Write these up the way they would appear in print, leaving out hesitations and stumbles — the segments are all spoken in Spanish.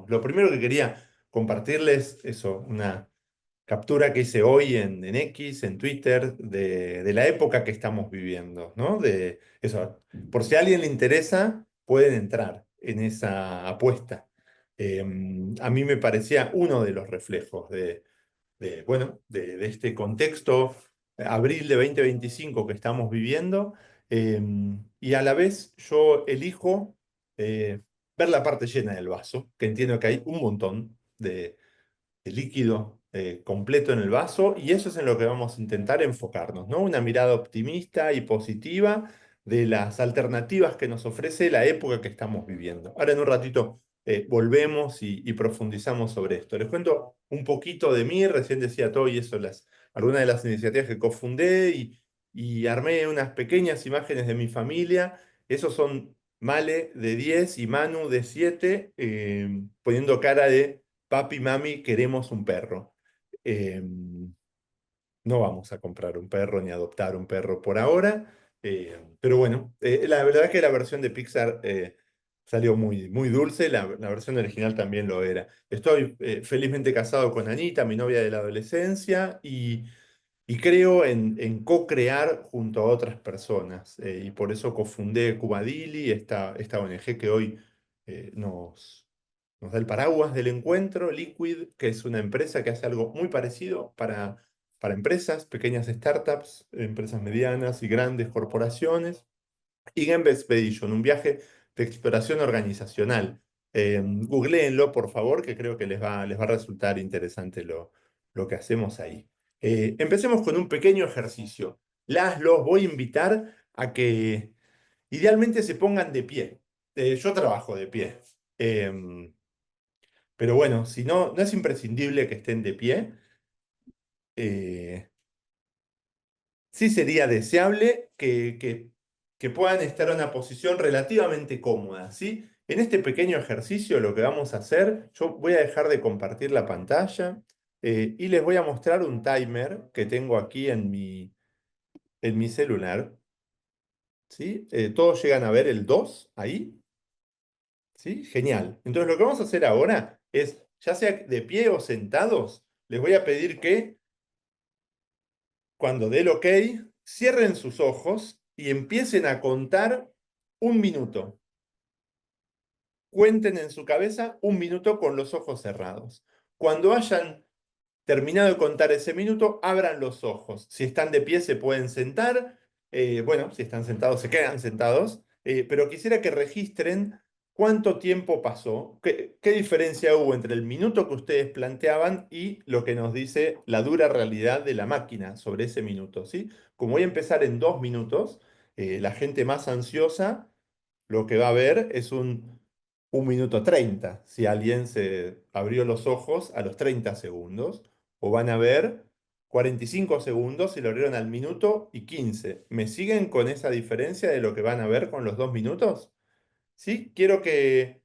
Lo primero que quería compartirles, eso, una captura que hice hoy en X, en Twitter, de la época que estamos viviendo, ¿no? De eso, por si a alguien le interesa, pueden entrar en esa apuesta. Eh, a mí me parecía uno de los reflejos bueno, de este contexto, abril de 2025 que estamos viviendo, eh, y a la vez yo elijo ver la parte llena del vaso, que entiendo que hay un montón de líquido completo en el vaso, y eso es en lo que vamos a intentar enfocarnos, ¿no? Una mirada optimista y positiva de las alternativas que nos ofrece la época que estamos viviendo. Ahora en un ratito volvemos y profundizamos sobre esto. Les cuento un poquito de mí, recién decía todo y eso, algunas de las iniciativas que cofundé y armé unas pequeñas imágenes de mi familia. Esos son Male de 10 y Manu de 7, poniendo cara de papi, mami, queremos un perro. Eh, no vamos a comprar un perro ni adoptar un perro por ahora, pero bueno, la verdad es que la versión de Pixar salió muy, muy dulce, la versión original también lo era. Estoy felizmente casado con Anita, mi novia de la adolescencia, y creo en co-crear junto a otras personas. Y por eso cofundé Cubadili, esta ONG que hoy nos da el paraguas del encuentro, Liquid, que es una empresa que hace algo muy parecido para empresas, pequeñas startups, empresas medianas y grandes corporaciones. Y Gemba Expedition, un viaje de exploración organizacional. Googleenlo, por favor, que creo que les va a resultar interesante lo que hacemos ahí. Empecemos con un pequeño ejercicio. Los voy a invitar a que idealmente se pongan de pie. Yo trabajo de pie. Pero bueno, si no, no es imprescindible que estén de pie. Eh, sí sería deseable que puedan estar en una posición relativamente cómoda, ¿sí? En este pequeño ejercicio lo que vamos a hacer, yo voy a dejar de compartir la pantalla y les voy a mostrar un timer que tengo aquí en mi celular, ¿sí? Todos llegan a ver el 2 ahí, ¿sí? Genial. Entonces lo que vamos a hacer ahora es, ya sea de pie o sentados, les voy a pedir que cuando dé el OK, cierren sus ojos y empiecen a contar un minuto. Cuenten en su cabeza un minuto con los ojos cerrados. Cuando hayan terminado de contar ese minuto, abran los ojos. Si están de pie, se pueden sentar. Bueno, si están sentados, se quedan sentados. Pero quisiera que registren cuánto tiempo pasó, qué diferencia hubo entre el minuto que ustedes planteaban y lo que nos dice la dura realidad de la máquina sobre ese minuto, ¿sí? Como voy a empezar en 2 minutos, la gente más ansiosa lo que va a ver es un minuto 30, si alguien se abrió los ojos a los 30 segundos, o van a ver 45 segundos si lo abrieron al minuto y 15. ¿Me siguen con esa diferencia de lo que van a ver con los 2 minutos? ¿Sí? Quiero que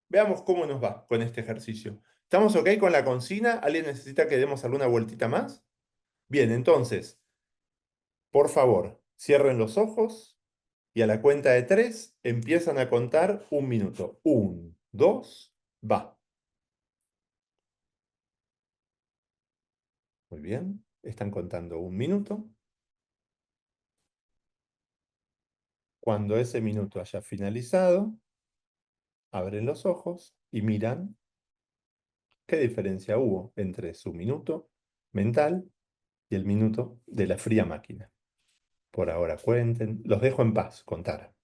veamos cómo nos va con este ejercicio. ¿Estamos OK con la consigna? ¿Alguien necesita que demos alguna vueltita más? Bien, entonces, por favor, cierren los ojos. Y a la cuenta de 3 empiezan a contar un minuto. 1, 2, va. Muy bien. Están contando un minuto. Cuando ese minuto haya finalizado, abren los ojos y miran qué diferencia hubo entre su minuto mental y el minuto de la fría máquina. Por ahora cuenten. Los dejo en paz, contar.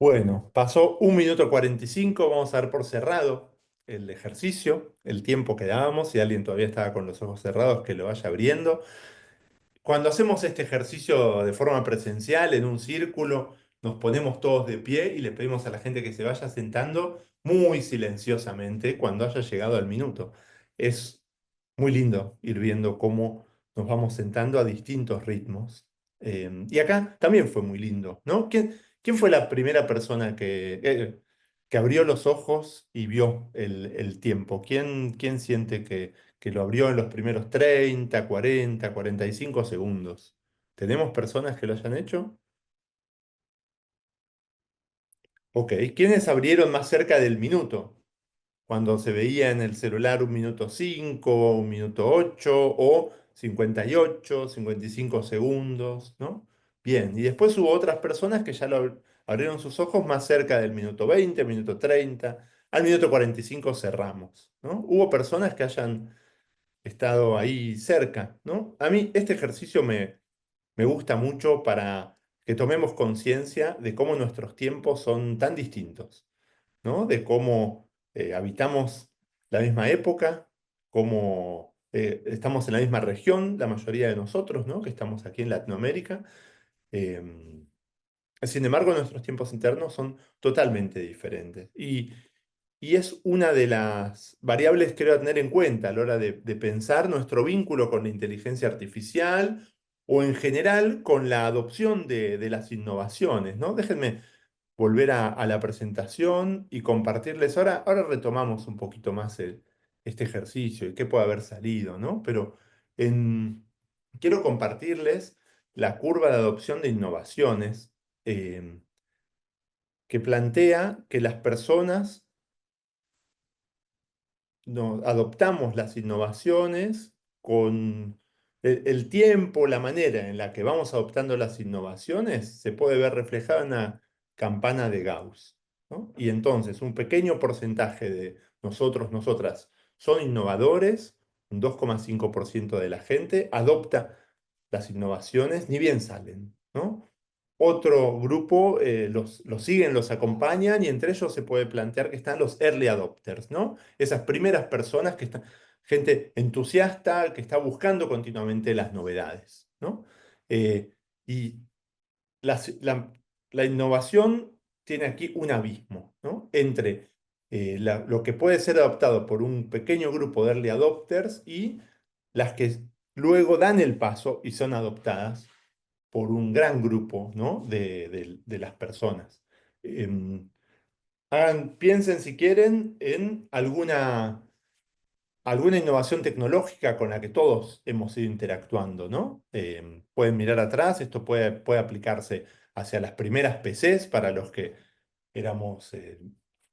Bueno, pasó 1 minuto 45, vamos a dar por cerrado el ejercicio, el tiempo que dábamos, si alguien todavía estaba con los ojos cerrados, que lo vaya abriendo. Cuando hacemos este ejercicio de forma presencial, en un círculo, nos ponemos todos de pie y le pedimos a la gente que se vaya sentando muy silenciosamente cuando haya llegado al minuto. Es muy lindo ir viendo cómo nos vamos sentando a distintos ritmos. Y acá también fue muy lindo, ¿no? ¿Quién fue la primera persona que abrió los ojos y vio el tiempo? ¿Quién siente que lo abrió en los primeros 30, 40, 45 segundos? ¿Tenemos personas que lo hayan hecho? Ok, ¿quiénes abrieron más cerca del minuto? Cuando se veía en el celular 1 minuto 5, 1 minuto 8 o 58, 55 segundos, ¿no? Bien, y después hubo otras personas que ya abrieron sus ojos más cerca del minuto 20, minuto 30, al minuto 45 cerramos, ¿no? Hubo personas que hayan estado ahí cerca, ¿no? A mí este ejercicio me gusta mucho para que tomemos conciencia de cómo nuestros tiempos son tan distintos, ¿no? De cómo habitamos la misma época, cómo estamos en la misma región, la mayoría de nosotros, ¿no? Que estamos aquí en Latinoamérica. Em, Sin embargo, nuestros tiempos internos son totalmente diferentes. Y es una de las variables que creo a tener en cuenta a la hora de pensar nuestro vínculo con la inteligencia artificial o en general con la adopción de las innovaciones, ¿no? Déjenme volver a la presentación y compartirles. Ahora retomamos un poquito más este ejercicio y qué puede haber salido, ¿no? Pero en- quiero compartirles la curva de adopción de innovaciones eh, que plantea que las personas adoptamos las innovaciones con el tiempo, la manera en la que vamos adoptando las innovaciones, se puede ver reflejada en una campana de Gauss, ¿no? Y entonces un pequeño porcentaje de nosotros, nosotras, son innovadores, un 2,5% de la gente adopta las innovaciones, ni bien salen, ¿no? Otro grupo los siguen, los acompañan y entre ellos se puede plantear que están los early adopters, ¿no? Esas primeras personas que están, gente entusiasta que está buscando continuamente las novedades, ¿no? Eh, y las- la, la innovación tiene aquí un abismo, ¿no? Entre lo que puede ser adoptado por un pequeño grupo de early adopters y las que luego dan el paso y son adoptadas por un gran grupo, ¿no? de las personas. Em, Piensen si quieren en alguna innovación tecnológica con la que todos hemos ido interactuando, ¿no? Pueden mirar atrás, esto puede aplicarse hacia las primeras PCs para los que éramos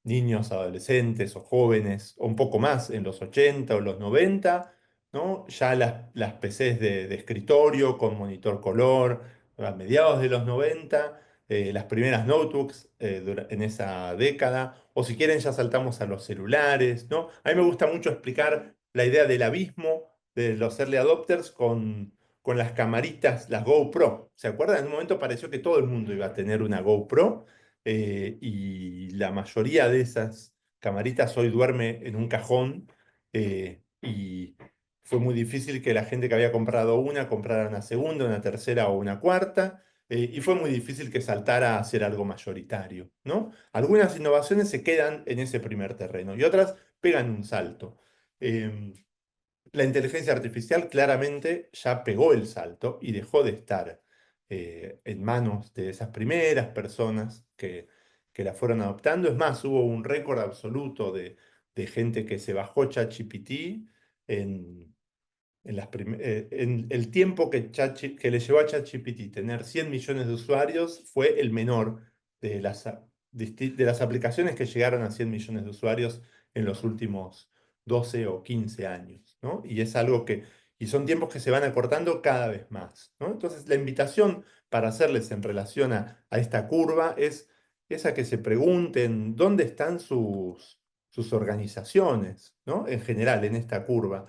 niños, adolescentes o jóvenes, o un poco más en los 80 o los 90, ¿no? Ya las PCs de escritorio con monitor color, a mediados de los 90, las primeras notebooks en esa década, o si quieren ya saltamos a los celulares, ¿no? A mí me gusta mucho explicar la idea del abismo de los early adopters con las camaritas, las GoPro. ¿Se acuerdan? En un momento pareció que todo el mundo iba a tener una GoPro y la mayoría de esas camaritas hoy duerme en un cajón y fue muy difícil que la gente que había comprado una comprara una segunda, una tercera o una cuarta. Y fue muy difícil que saltara a ser algo mayoritario, ¿no? Algunas innovaciones se quedan en ese primer terreno y otras pegan un salto. Em, la inteligencia artificial claramente ya pegó el salto y dejó de estar en manos de esas primeras personas que la fueron adoptando. Es más, hubo un récord absoluto de gente que se bajó ChatGPT en, en el tiempo que le llevó a ChatGPT tener 100 millones de usuarios fue el menor de las aplicaciones que llegaron a 100 millones de usuarios en los últimos 12 o 15 años, ¿no? Y son tiempos que se van acortando cada vez más, ¿no? Entonces, la invitación para hacerles en relación a esta curva es esa que se pregunten dónde están sus organizaciones, ¿no? En general, en esta curva.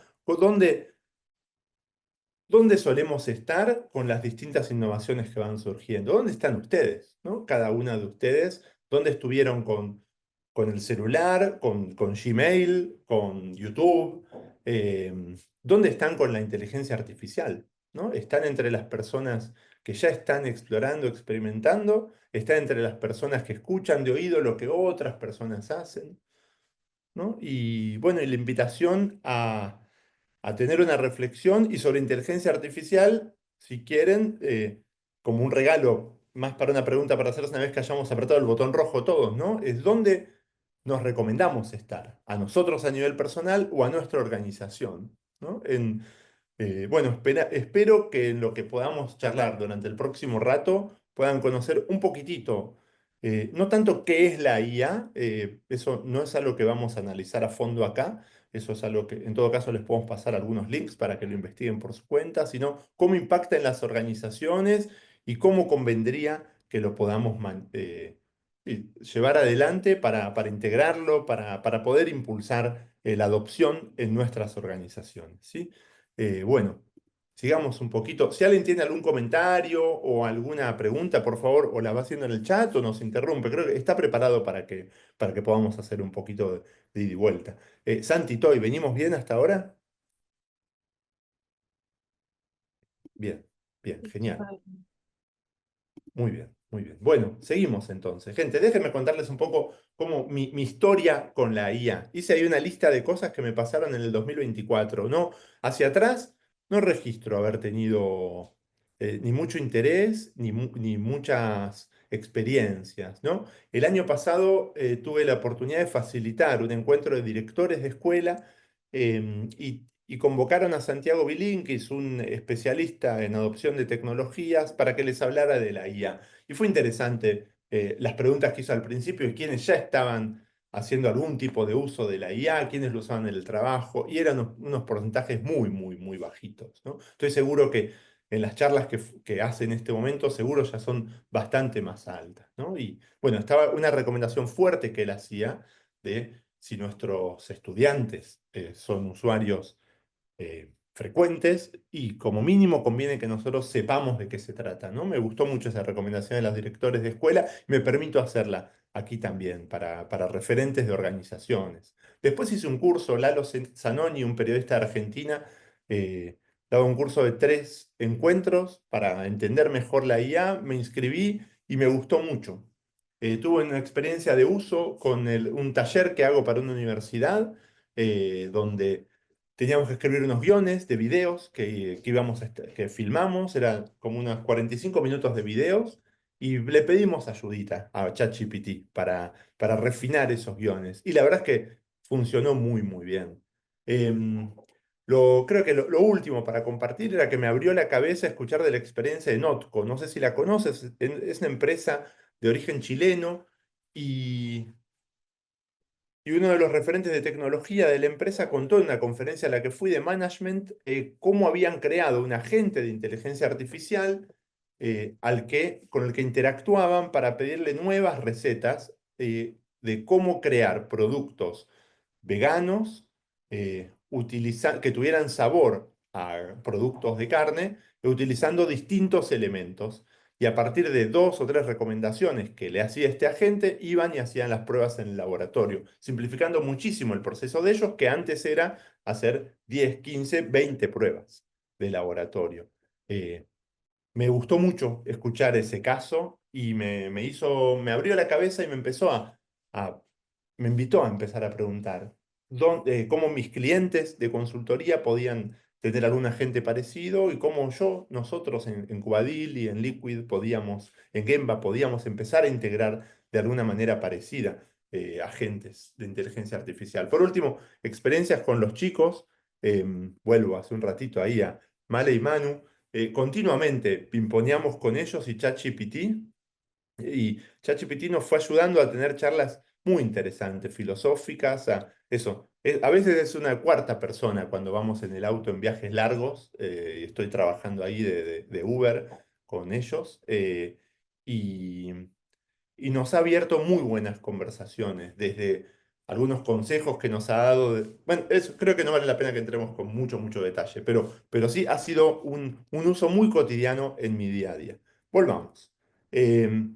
¿Dónde solemos estar con las distintas innovaciones que van surgiendo? ¿Dónde están ustedes? ¿No? Cada una de ustedes, ¿Dónde estuvieron con el celular, con Gmail, con YouTube? ¿Dónde están con la inteligencia artificial? ¿No? ¿Están entre las personas que ya están explorando, experimentando? ¿Están entre las personas que escuchan de oído lo que otras personas hacen? ¿No? Y bueno, y la invitación a tener una reflexión y sobre inteligencia artificial, si quieren, como un regalo, más para una pregunta para hacerse una vez que hayamos apretado el botón rojo todos, ¿no? Es dónde nos recomendamos estar, a nosotros a nivel personal o a nuestra organización, ¿no? Bueno, espero que en lo que podamos charlar durante el próximo rato puedan conocer un poquitito, no tanto qué es la IA, eso no es algo que vamos a analizar a fondo acá, eso es algo que en todo caso les podemos pasar algunos links para que lo investiguen por su cuenta, sino cómo impacta en las organizaciones y cómo convendría que lo podamos llevar adelante para integrarlo, para poder impulsar la adopción en nuestras organizaciones, ¿sí? Bueno, sigamos un poquito. Si alguien tiene algún comentario o alguna pregunta, por favor, o la va haciendo en el chat o nos interrumpe. Creo que está preparado para que podamos hacer un poquito de ida y vuelta. Santi, Toy, ¿venimos bien hasta ahora? Bien, bien, genial. Muy bien, muy bien. Bueno, seguimos entonces. Gente, déjenme contarles un poco cómo mi historia con la IA. Hice ahí una lista de cosas que me pasaron en el 2024. No, hacia atrás no registro haber tenido ni mucho interés ni muchas experiencias, ¿no? El año pasado tuve la oportunidad de facilitar un encuentro de directores de escuela y convocaron a Santiago Bilín, que es un especialista en adopción de tecnologías, para que les hablara de la IA. Y fue interesante las preguntas que hizo al principio y quienes ya estaban haciendo algún tipo de uso de la IA, quienes lo usaban en el trabajo, y eran unos porcentajes muy, muy, muy bajitos, ¿no? Estoy seguro que en las charlas que hace en este momento, seguro ya son bastante más altas, ¿no? Y bueno, estaba una recomendación fuerte que él hacía de si nuestros estudiantes son usuarios frecuentes y como mínimo conviene que nosotros sepamos de qué se trata, ¿no? Me gustó mucho esa recomendación de los directores de escuela, me permito hacerla aquí también para referentes de organizaciones. Después hice un curso, Lalo Zanoni, un periodista de Argentina, daba un curso de 3 encuentros para entender mejor la IA, me inscribí y me gustó mucho. Tuve una experiencia de uso con un taller que hago para una universidad, donde teníamos que escribir unos guiones de videos que filmamos, eran como unos 45 minutos de videos, y le pedimos ayudita a ChatGPT para refinar esos guiones. Y la verdad es que funcionó muy, muy bien. Em, Creo que lo último para compartir era que me abrió la cabeza escuchar de la experiencia de Notco. No sé si la conoces, es una empresa de origen chileno y y uno de los referentes de tecnología de la empresa contó en una conferencia a la que fui de management cómo habían creado un agente de inteligencia artificial con el que interactuaban para pedirle nuevas recetas de cómo crear productos veganos que tuvieran sabor a productos de carne, utilizando distintos elementos. Y a partir de 2 o 3 recomendaciones que le hacía este agente, iban y hacían las pruebas en el laboratorio, simplificando muchísimo el proceso de ellos, que antes era hacer 10, 15, 20 pruebas de laboratorio. Eh, Me gustó mucho escuchar ese caso y me abrió la cabeza y a- me invitó a empezar a preguntar cómo mis clientes de consultoría podían tener algún agente parecido y cómo nosotros en Cubadil y en Liquid en Gemba podíamos empezar a integrar de alguna manera parecida agentes de inteligencia artificial. Por último, experiencias con los chicos. Vuelvo hace un ratito ahí a Male y Manu. Continuamente pimponeamos con ellos y ChatGPT nos fue ayudando a tener charlas muy interesantes, filosóficas, a veces es una cuarta persona cuando vamos en el auto en viajes largos, y estoy trabajando ahí de Uber con ellos, y, y nos ha abierto muy buenas conversaciones, desde algunos consejos que nos ha dado. Bueno, eso creo que no vale la pena que entremos con mucho, mucho detalle, pero sí ha sido un uso muy cotidiano en mi día a día. Volvamos. Eh,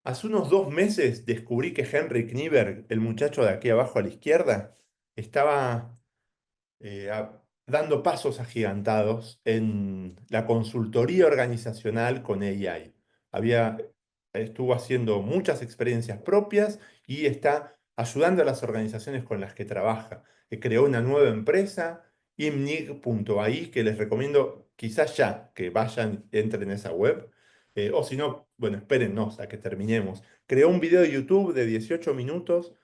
Hace unos 2 meses descubrí que Henry Knieber, el muchacho de aquí abajo a la izquierda, estaba dando pasos agigantados en la consultoría organizacional con AI. Había, estuvo haciendo muchas experiencias propias y está ayudando a las organizaciones con las que trabaja. Creó una nueva empresa, imnig.ai, que les recomiendo quizás ya que vayan, entren en esa web. O si no, bueno, espérennos a que terminemos. Creó un video de YouTube de 18 minutos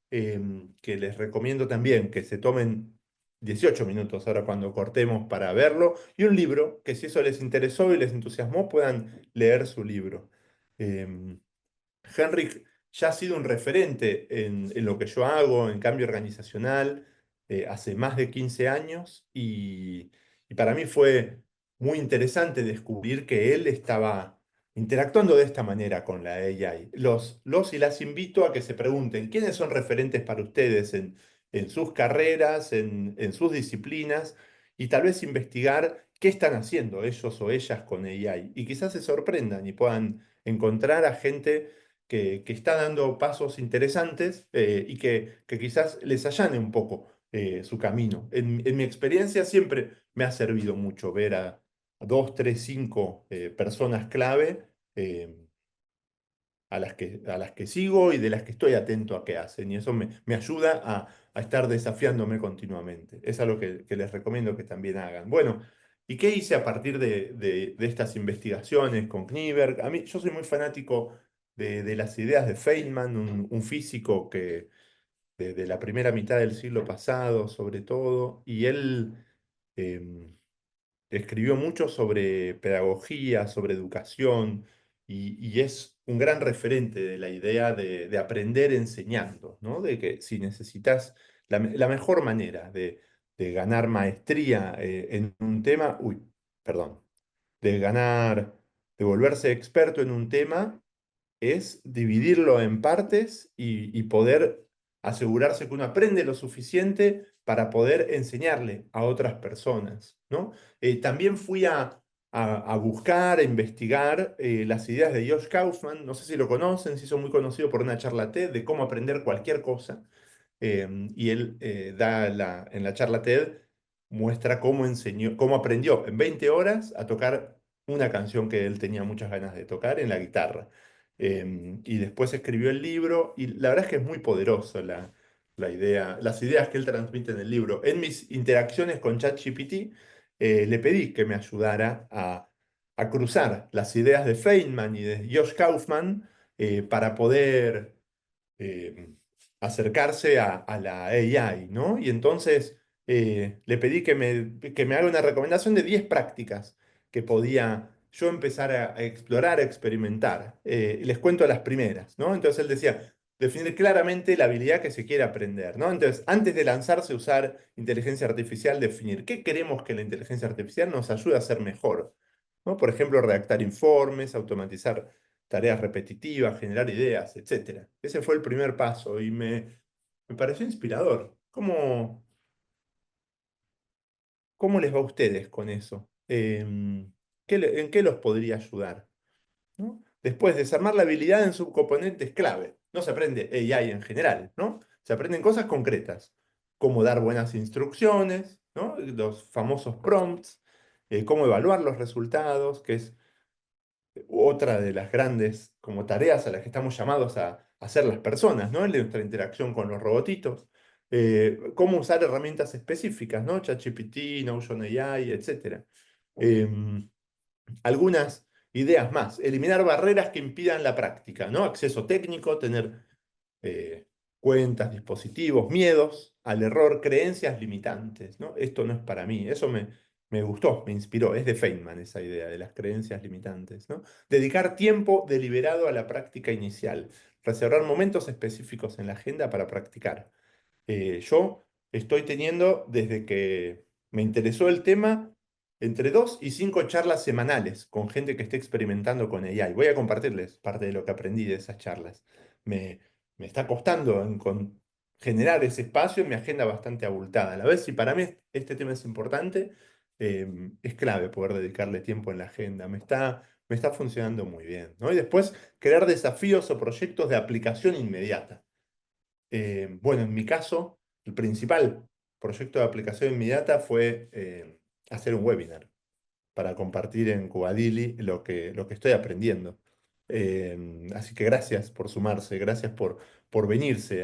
que les recomiendo también que se tomen 18 minutos ahora cuando cortemos para verlo, y un libro que si eso les interesó y les entusiasmó puedan leer su libro. Em, Henrik ya ha sido un referente en lo que yo hago, en cambio organizacional, hace más de 15 años y para mí fue muy interesante descubrir que él estaba interactuando de esta manera con la AI. Los y las invito a que se pregunten quiénes son referentes para ustedes en sus carreras, en sus disciplinas y tal vez investigar qué están haciendo ellos o ellas con AI y quizás se sorprendan y puedan encontrar a gente que está dando pasos interesantes y que quizás les allane un poco su camino. En mi experiencia siempre me ha servido mucho ver a dos, tres, cinco personas clave a las que sigo y de las que estoy atento a qué hacen. Y eso me ayuda a estar desafiándome continuamente. Es algo que les recomiendo que también hagan. Bueno, ¿y qué hice a partir de estas investigaciones con Knieberg? A mí, yo soy muy fanático de las ideas de Feynman, un físico que de la primera mitad del siglo pasado, sobre todo, y él em, escribió mucho sobre pedagogía, sobre educación, y es un gran referente de la idea de aprender enseñando, ¿no? De que si necesitas la mejor manera de ganar maestría en un tema, uy, perdón, de ganar, de volverse experto en un tema es dividirlo en partes y poder asegurarse que uno aprende lo suficiente para poder enseñarle a otras personas, ¿no? También fui a buscar, a investigar las ideas de Josh Kaufman, no sé si lo conocen, si hizo muy conocido por una charla TED de cómo aprender cualquier cosa. Y él en la charla TED muestra cómo enseñó, cómo aprendió en 20 horas a tocar una canción que él tenía muchas ganas de tocar en la guitarra. Y después escribió el libro y la verdad es que es muy poderoso la idea, las ideas que él transmite en el libro. En mis interacciones con ChatGPT le pedí que me ayudara a cruzar las ideas de Feynman y de Josh Kaufman para poder eh, acercarse a la AI, ¿no? Y entonces le pedí que me haga una recomendación de 10 prácticas que podía yo empezar a explorar, a experimentar. Les cuento las primeras, ¿no? Entonces él decía, definir claramente la habilidad que se quiere aprender, ¿no? Entonces, antes de lanzarse a usar inteligencia artificial, definir qué queremos que la inteligencia artificial nos ayude a hacer mejor, ¿no? Por ejemplo, redactar informes, automatizar tareas repetitivas, generar ideas, etcétera. Ese fue el primer paso y me pareció inspirador. ¿Cómo les va a ustedes con eso? ¿En qué los podría ayudar? ¿No? Después, desarmar la habilidad en subcomponentes clave. No se aprende AI en general, ¿no? Se aprenden cosas concretas, como dar buenas instrucciones, ¿no? Los famosos prompts, cómo evaluar los resultados, que es otra de las grandes como tareas a las que estamos llamados a hacer las personas, ¿no? En nuestra interacción con los robotitos. Cómo usar herramientas específicas, ¿no? ChatGPT, Notion AI, etcétera. Em, Algunas ideas más. Eliminar barreras que impidan la práctica, ¿no? Acceso técnico, tener eh, cuentas, dispositivos, miedos al error, creencias limitantes, ¿no? Esto no es para mí. Eso me gustó, me inspiró. Es de Feynman esa idea de las creencias limitantes, ¿no? Dedicar tiempo deliberado a la práctica inicial. Reservar momentos específicos en la agenda para practicar. Yo estoy teniendo, desde que me interesó el tema, entre 2 y 5 charlas semanales con gente que esté experimentando con AI. Voy a compartirles parte de lo que aprendí de esas charlas. Me, me está costando generar ese espacio en mi agenda bastante abultada. A la vez, si para mí este tema es importante, es clave poder dedicarle tiempo en la agenda. Me está me está funcionando muy bien, ¿no? Y después crear desafíos o proyectos de aplicación inmediata. Bueno, en mi caso, el principal proyecto de aplicación inmediata fue hacer un webinar para compartir en Cubadili lo que estoy aprendiendo. Así que gracias por sumarse, gracias por venirse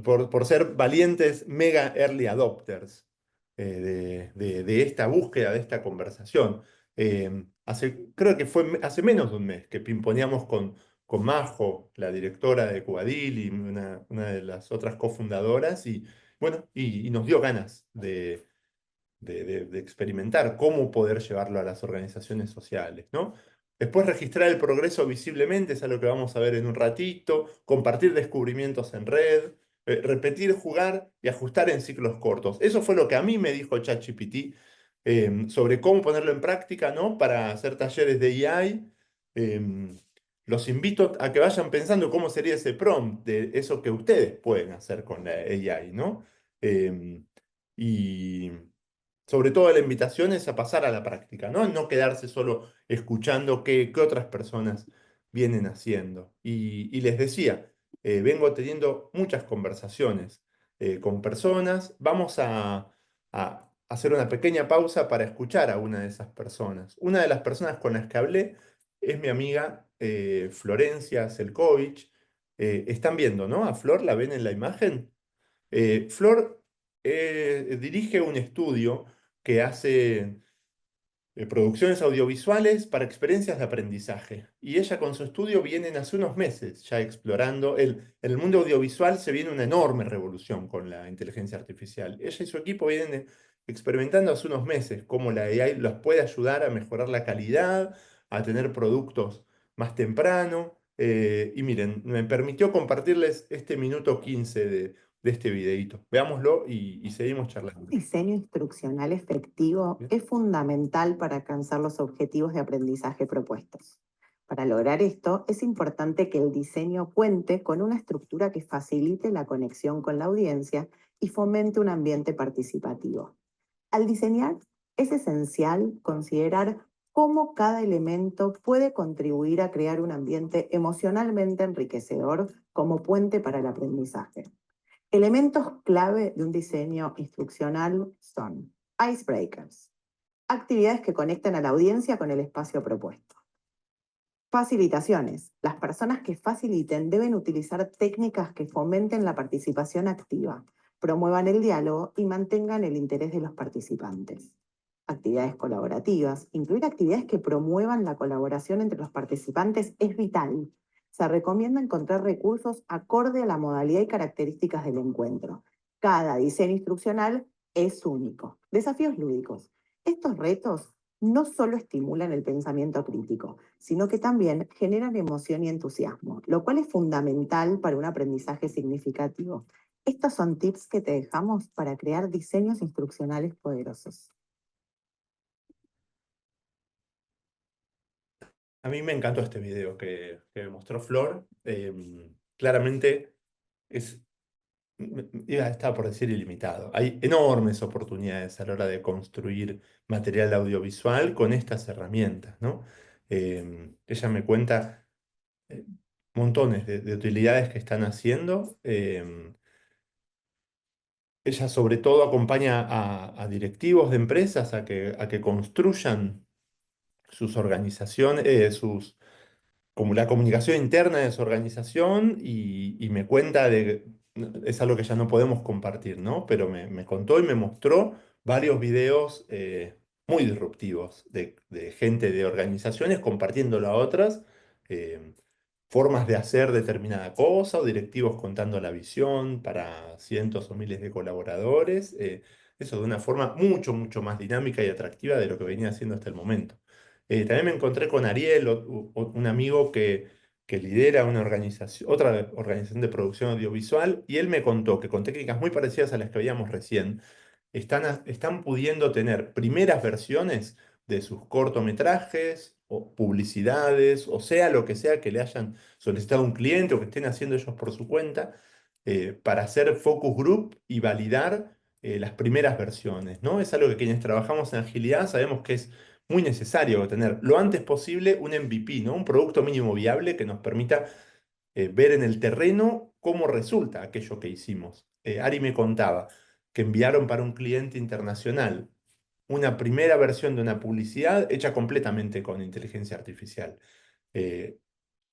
por ser valientes mega early adopters de esta búsqueda, de esta conversación. Creo que fue hace menos de un mes que pimponeamos con Majo, la directora de Cubadil y una de las otras cofundadoras, y bueno, y nos dio ganas de experimentar cómo poder llevarlo a las organizaciones sociales, ¿no? Después registrar el progreso visiblemente, es algo que vamos a ver en un ratito, compartir descubrimientos en red, repetir, jugar y ajustar en ciclos cortos. Eso fue lo que a mí me dijo ChatGPT sobre cómo ponerlo en práctica, ¿no? Para hacer talleres de AI. Los invito a que vayan pensando cómo sería ese prompt de eso que ustedes pueden hacer con la AI, ¿no? Em, y sobre todo la invitación es a pasar a la práctica, ¿no? No quedarse solo escuchando qué otras personas vienen haciendo. Y les decía, vengo teniendo muchas conversaciones con personas. Vamos a hacer una pequeña pausa para escuchar a una de esas personas. Una de las personas con las que hablé es mi amiga Florencia Selkovich. Están viendo, ¿no? A Flor, ¿la ven en la imagen? Flor dirige un estudio que hace producciones audiovisuales para experiencias de aprendizaje. Y ella con su estudio vienen hace unos meses ya explorando. En el mundo audiovisual se viene una enorme revolución con la inteligencia artificial. Ella y su equipo vienen experimentando hace unos meses cómo la AI los puede ayudar a mejorar la calidad, a tener productos más temprano. Y miren, me permitió compartirles este minuto 15 de este videíto. Veámoslo y seguimos charlando. Diseño instruccional efectivo Bien. es fundamental para alcanzar los objetivos de aprendizaje propuestos. Para lograr esto, es importante que el diseño cuente con una estructura que facilite la conexión con la audiencia y fomente un ambiente participativo. Al diseñar, es esencial considerar cómo cada elemento puede contribuir a crear un ambiente emocionalmente enriquecedor como puente para el aprendizaje. Elementos clave de un diseño instruccional son icebreakers, actividades que conectan a la audiencia con el espacio propuesto. Facilitaciones. Las personas que faciliten deben utilizar técnicas que fomenten la participación activa, promuevan el diálogo y mantengan el interés de los participantes. Actividades colaborativas. Incluir actividades que promuevan la colaboración entre los participantes es vital. Se recomienda encontrar recursos acorde a la modalidad y características del encuentro. Cada diseño instruccional es único. Desafíos lúdicos. Estos retos no solo estimulan el pensamiento crítico, sino que también generan emoción y entusiasmo, lo cual es fundamental para un aprendizaje significativo. Estos son tips que te dejamos para crear diseños instruccionales poderosos. A mí me encantó este video que me mostró Flor. Claramente es, estaba por decir ilimitado. Hay enormes oportunidades a la hora de construir material audiovisual con estas herramientas, ¿no? Ella me cuenta eh, montones de utilidades que están haciendo. Ella sobre todo acompaña a directivos de empresas a que construyan sus organizaciones, como la comunicación interna de su organización y me cuenta es algo que ya no podemos compartir, ¿no? Pero me contó y me mostró varios videos muy disruptivos de gente de organizaciones compartiéndolo a otras, eh, formas de hacer determinada cosa o directivos contando la visión para cientos o miles de colaboradores, eso de una forma mucho, mucho más dinámica y atractiva de lo que venía haciendo hasta el momento. También me encontré con Ariel, un amigo que lidera una organización, otra organización de producción audiovisual, y él me contó que con técnicas muy parecidas a las que veíamos recién, están pudiendo tener primeras versiones de sus cortometrajes o publicidades, o sea lo que sea que le hayan solicitado a un cliente o que estén haciendo ellos por su cuenta, para hacer focus group y validar las primeras versiones, ¿no? Es algo que quienes trabajamos en agilidad sabemos que es muy necesario tener lo antes posible un MVP, ¿no? Un producto mínimo viable que nos permita ver en el terreno cómo resulta aquello que hicimos. Ari me contaba que enviaron para un cliente internacional una primera versión de una publicidad hecha completamente con inteligencia artificial. Eh,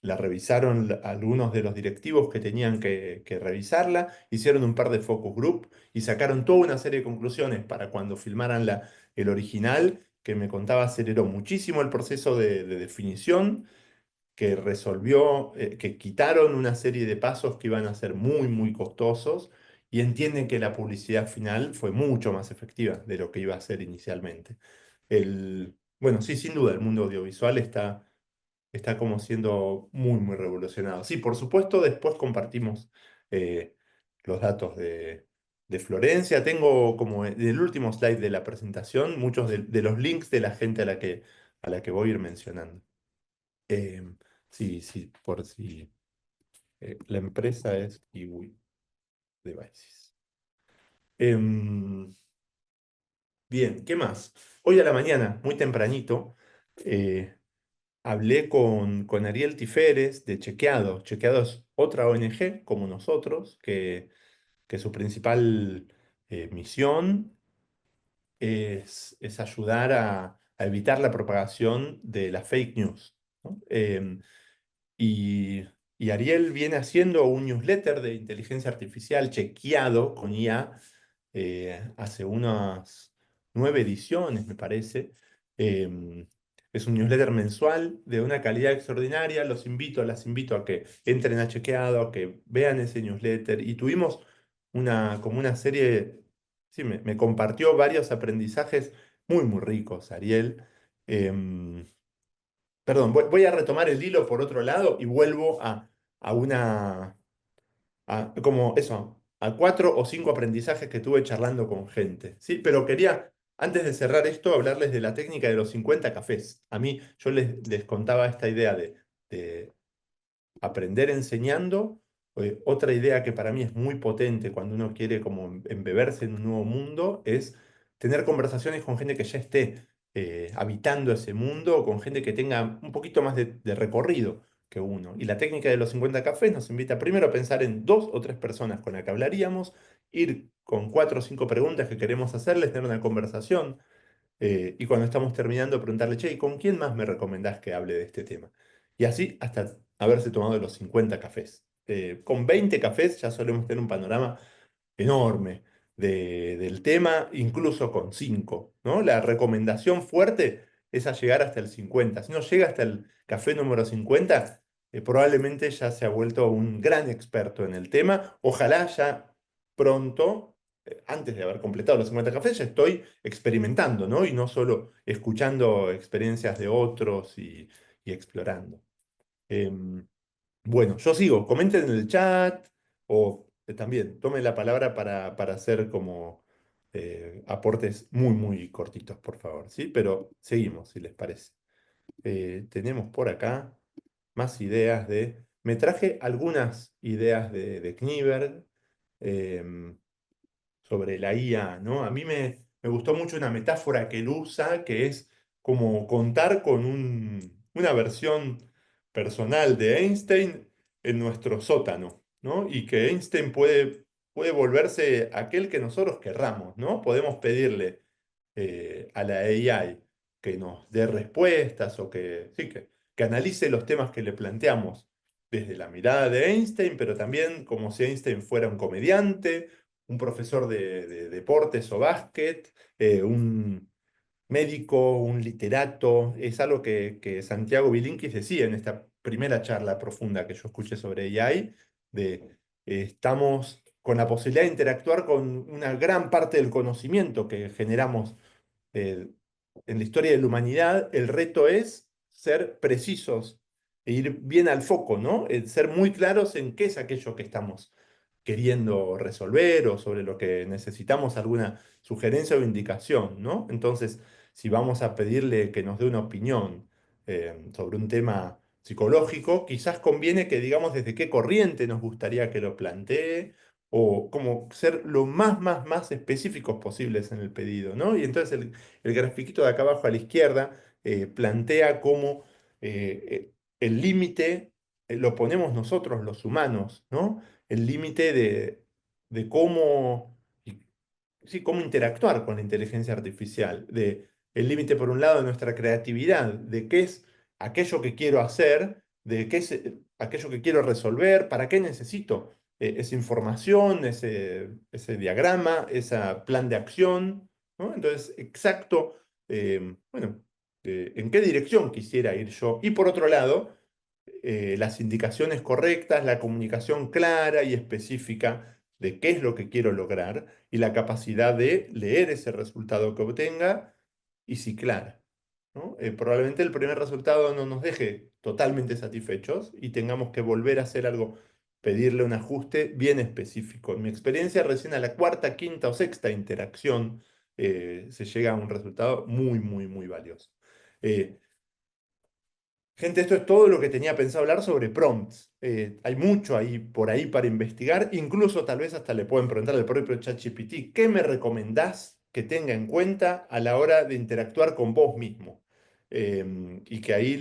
la revisaron algunos de los directivos que tenían que revisarla, hicieron un par de focus group y sacaron toda una serie de conclusiones para cuando filmaran el original, que me contaba aceleró muchísimo el proceso de definición, que resolvió, que quitaron una serie de pasos que iban a ser muy, muy costosos y entienden que la publicidad final fue mucho más efectiva de lo que iba a ser inicialmente. Bueno, sí, sin duda, el mundo audiovisual está como siendo muy, muy revolucionado. Sí, por supuesto, después compartimos eh, los datos de Florencia. Tengo como en el último slide de la presentación muchos de los links de la gente a la que voy a ir mencionando. Eh, sí, sí, por si la empresa es Kiwi Devices. Em, bien, ¿qué más? Hoy a la mañana, muy tempranito, eh, hablé con Ariel Tiferes de Chequeado. Chequeado es otra ONG como nosotros, que su principal misión es ayudar a evitar la propagación de las fake news, ¿no? Y, y Ariel viene haciendo un newsletter de inteligencia artificial chequeado con IA hace unas 9 ediciones, me parece. Eh, es un newsletter mensual de una calidad extraordinaria. Las invito a que entren a chequeado, a que vean ese newsletter. Y tuvimos como una serie, sí, me compartió varios aprendizajes muy, muy ricos, Ariel. Em, Perdón, voy a retomar el hilo por otro lado y vuelvo a una, como eso, a 4 o 5 aprendizajes que tuve charlando con gente, ¿sí? Pero quería, antes de cerrar esto, hablarles de la técnica de los 50 cafés. A mí, yo les contaba esta idea de aprender enseñando. Otra idea que para mí es muy potente cuando uno quiere como embeberse en un nuevo mundo es tener conversaciones con gente que ya esté habitando ese mundo, o con gente que tenga un poquito más de recorrido que uno. Y la técnica de los 50 cafés nos invita primero a pensar en 2 o 3 personas con las que hablaríamos, ir con 4 o 5 preguntas que queremos hacerles, tener una conversación, y cuando estamos terminando, preguntarle, che, ¿y con quién más me recomendás que hable de este tema? Y así hasta haberse tomado los 50 cafés. Con 20 cafés ya solemos tener un panorama enorme del tema, incluso con 5, ¿no? La recomendación fuerte es a llegar hasta el 50. Si no llega hasta el café número 50, probablemente ya se ha vuelto un gran experto en el tema. Ojalá ya pronto, antes de haber completado los 50 cafés, ya estoy experimentando, ¿no? Y no solo escuchando experiencias de otros y explorando. Em, bueno, yo sigo. Comenten en el chat o también tomen la palabra para hacer como aportes muy, muy cortitos, por favor, ¿sí? Pero seguimos, si les parece. Tenemos por acá más ideas de... Me traje algunas ideas de Knieberg sobre la IA, ¿no? A mí me gustó mucho una metáfora que él usa, que es como contar con una versión personal de Einstein en nuestro sótano, ¿no? Y que Einstein puede volverse aquel que nosotros querramos, ¿no? Podemos pedirle a la AI que nos dé respuestas o sí, que analice los temas que le planteamos desde la mirada de Einstein, pero también como si Einstein fuera un comediante, un profesor de deportes o básquet, un médico, un literato. Es algo que Santiago Bilinkis decía en esta primera charla profunda que yo escuché sobre AI, de estamos con la posibilidad de interactuar con una gran parte del conocimiento que generamos eh, en la historia de la humanidad. El reto es ser precisos e ir bien al foco, ¿no? Ser muy claros en qué es aquello que estamos queriendo resolver o sobre lo que necesitamos alguna sugerencia o indicación, ¿no? Entonces, si vamos a pedirle que nos dé una opinión sobre un tema psicológico, quizás conviene que digamos desde qué corriente nos gustaría que lo plantee o como ser lo más específicos posibles en el pedido, ¿no? Y entonces el grafiquito de acá abajo a la izquierda plantea cómo el límite lo ponemos nosotros los humanos, ¿no? El límite de cómo, sí, cómo interactuar con la inteligencia artificial, de el límite por un lado de nuestra creatividad, de qué es aquello que quiero hacer, de qué es aquello que quiero resolver, para qué necesito esa información, ese diagrama, ese plan de acción, ¿no? Entonces, exacto, bueno, en qué dirección quisiera ir yo. Y por otro lado, las indicaciones correctas, la comunicación clara y específica de qué es lo que quiero lograr y la capacidad de leer ese resultado que obtenga y ciclar, ¿no? Probablemente el primer resultado no nos deje totalmente satisfechos y tengamos que volver a hacer algo, pedirle un ajuste bien específico. En mi experiencia, recién a la cuarta, quinta o sexta interacción se llega a un resultado muy, muy, muy valioso. Eh, Gente, esto es todo lo que tenía pensado hablar sobre prompts. Hay mucho ahí por ahí para investigar. Incluso tal vez hasta le pueden preguntar al propio ChatGPT, ¿qué me recomendás que tenga en cuenta a la hora de interactuar con vos mismo? Y que ahí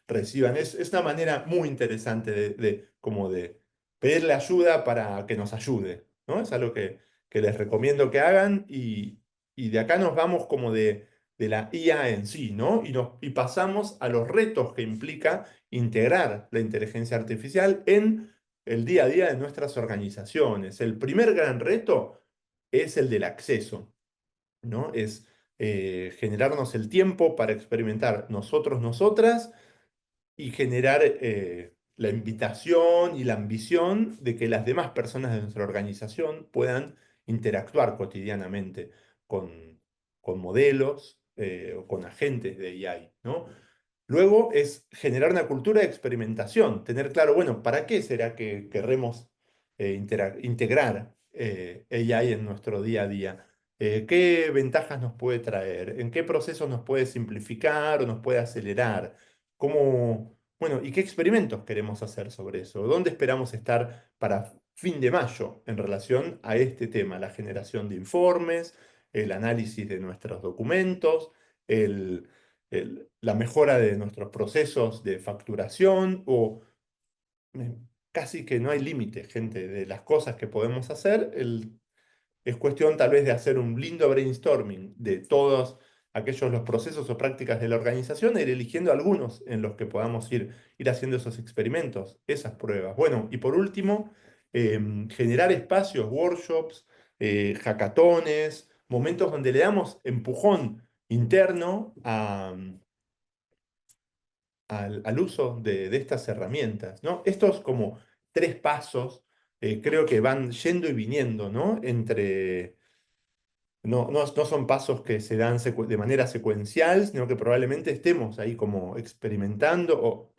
reciban. Es una manera muy interesante como de pedirle ayuda para que nos ayude, ¿no? Es algo que les recomiendo que hagan y de acá nos vamos como de la IA en sí, ¿no? Y pasamos a los retos que implica integrar la inteligencia artificial en el día a día de nuestras organizaciones. El primer gran reto es el del acceso, ¿no? Es generarnos el tiempo para experimentar nosotros, nosotras, y generar la invitación y la ambición de que las demás personas de nuestra organización puedan interactuar cotidianamente con modelos o con agentes de AI, ¿no? Luego es generar una cultura de experimentación, tener claro, bueno, ¿para qué será que querremos integrar AI en nuestro día a día? ¿Qué ventajas nos puede traer? ¿En qué procesos nos puede simplificar o nos puede acelerar? Bueno, ¿y qué experimentos queremos hacer sobre eso? ¿Dónde esperamos estar para fin de mayo en relación a este tema? La generación de informes, el análisis de nuestros documentos, la mejora de nuestros procesos de facturación o eh, casi que no hay límite, gente, de las cosas que podemos hacer. Es cuestión tal vez de hacer un lindo brainstorming de todos aquellos los procesos o prácticas de la organización e ir eligiendo algunos en los que podamos ir haciendo esos experimentos, esas pruebas. Bueno, y por último, generar espacios, workshops, hackatones, momentos donde le damos empujón interno al uso de estas herramientas, ¿no? Estos como tres pasos creo que van yendo y viniendo, ¿no? No son pasos que se dan de manera secuencial, sino que probablemente estemos ahí como experimentando o